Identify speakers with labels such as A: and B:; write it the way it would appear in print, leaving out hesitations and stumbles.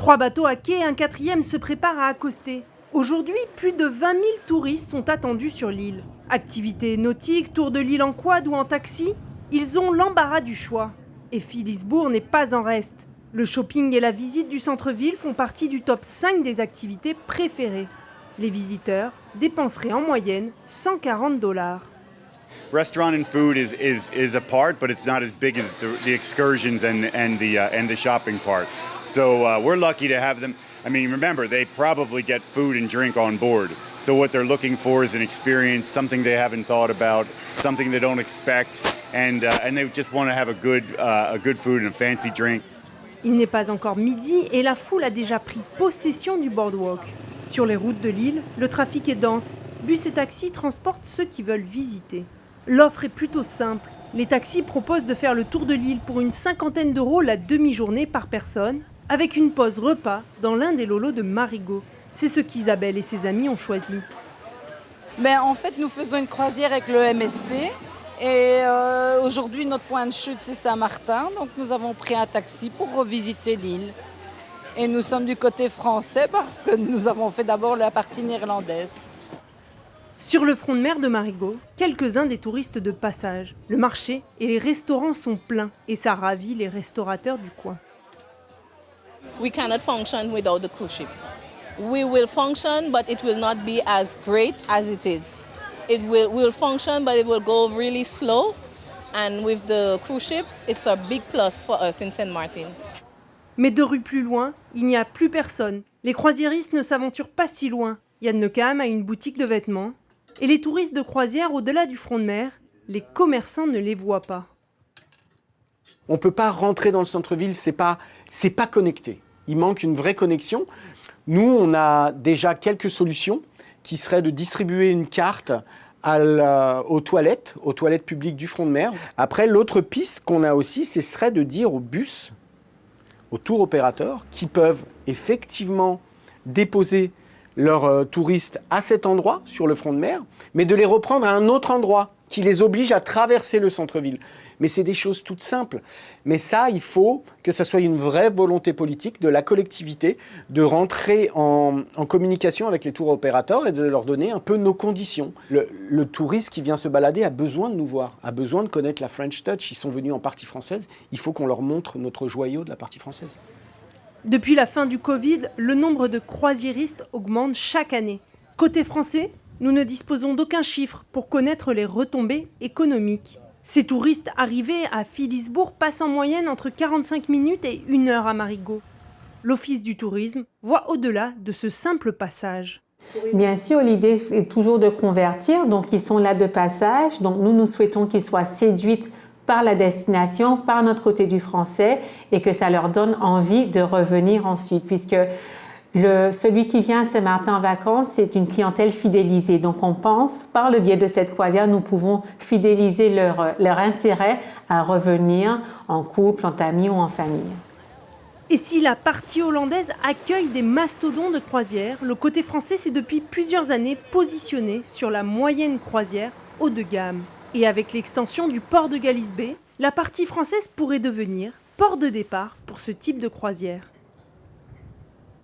A: 3 bateaux à quai et un 4e se préparent à accoster. Aujourd'hui, plus de 20 000 touristes sont attendus sur l'île. Activités nautiques, tour de l'île en quad ou en taxi, ils ont l'embarras du choix. Et Philipsbourg n'est pas en reste. Le shopping et la visite du centre-ville font partie du top 5 des activités préférées. Les visiteurs dépenseraient en moyenne $140.
B: Restaurant and food is a part, but it's not as big as the excursions and the shopping part. So we're lucky to have them. I mean, remember, they probably get food and drink on board. So what they're looking for is an experience, something they haven't thought about, something they don't expect, and they just want to have a good food and a fancy drink.
A: Il n'est pas encore midi et la foule a déjà pris possession du boardwalk. Sur les routes de l'île, le trafic est dense. Bus et taxis transportent ceux qui veulent visiter. L'offre est plutôt simple. Les taxis proposent de faire le tour de l'île pour une 50aine d'euros la demi-journée par personne, avec une pause repas dans l'un des lolos de Marigot. C'est ce qu'Isabelle et ses amis ont choisi.
C: En fait, nous faisons une croisière avec le MSC. Et aujourd'hui, notre point de chute, c'est Saint-Martin. Donc nous avons pris un taxi pour revisiter l'île. Et nous sommes du côté français parce que nous avons fait d'abord la partie néerlandaise.
A: Sur le front de mer de Marigot, quelques-uns des touristes de passage. Le marché et les restaurants sont pleins et ça ravit les restaurateurs du coin.
D: We cannot function without the cruise ship. We will function, but it will not be as great as it is. It will function, but it will go really slow. And with the cruise ships, it's a big plus for us in Saint Martin.
A: Mais 2 rues plus loin, il n'y a plus personne. Les croisiéristes ne s'aventurent pas si loin. Yann Necam a une boutique de vêtements. Et les touristes de croisière au-delà du front de mer, les commerçants ne les voient pas.
E: On ne peut pas rentrer dans le centre-ville, c'est pas connecté. Il manque une vraie connexion. Nous, on a déjà quelques solutions qui seraient de distribuer une carte aux toilettes publiques du front de mer. Après, l'autre piste qu'on a aussi, ce serait de dire aux bus, aux tour opérateurs, qui peuvent effectivement déposer leurs touristes à cet endroit, sur le front de mer, mais de les reprendre à un autre endroit qui les oblige à traverser le centre-ville. Mais c'est des choses toutes simples. Mais ça, il faut que ça soit une vraie volonté politique de la collectivité de rentrer en communication avec les tours opérateurs et de leur donner un peu nos conditions. Le touriste qui vient se balader a besoin de nous voir, a besoin de connaître la French Touch. Ils sont venus en partie française. Il faut qu'on leur montre notre joyau de la partie française.
A: Depuis la fin du Covid, le nombre de croisiéristes augmente chaque année. Côté français, nous ne disposons d'aucun chiffre pour connaître les retombées économiques. Ces touristes arrivés à Philipsbourg passent en moyenne entre 45 minutes et 1 heure à Marigot. L'Office du tourisme voit au-delà de ce simple passage.
F: Bien sûr, l'idée est toujours de convertir, donc ils sont là de passage. Donc nous souhaitons qu'ils soient séduits par la destination, par notre côté du français, et que ça leur donne envie de revenir ensuite, puisque celui qui vient à Saint-Martin en vacances, c'est une clientèle fidélisée. Donc on pense, par le biais de cette croisière, nous pouvons fidéliser leur intérêt à revenir en couple, en amis ou en famille.
A: Et si la partie hollandaise accueille des mastodons de croisière, le côté français s'est depuis plusieurs années positionné sur la moyenne croisière haut de gamme. Et avec l'extension du port de Galisbée, la partie française pourrait devenir port de départ pour ce type de croisière.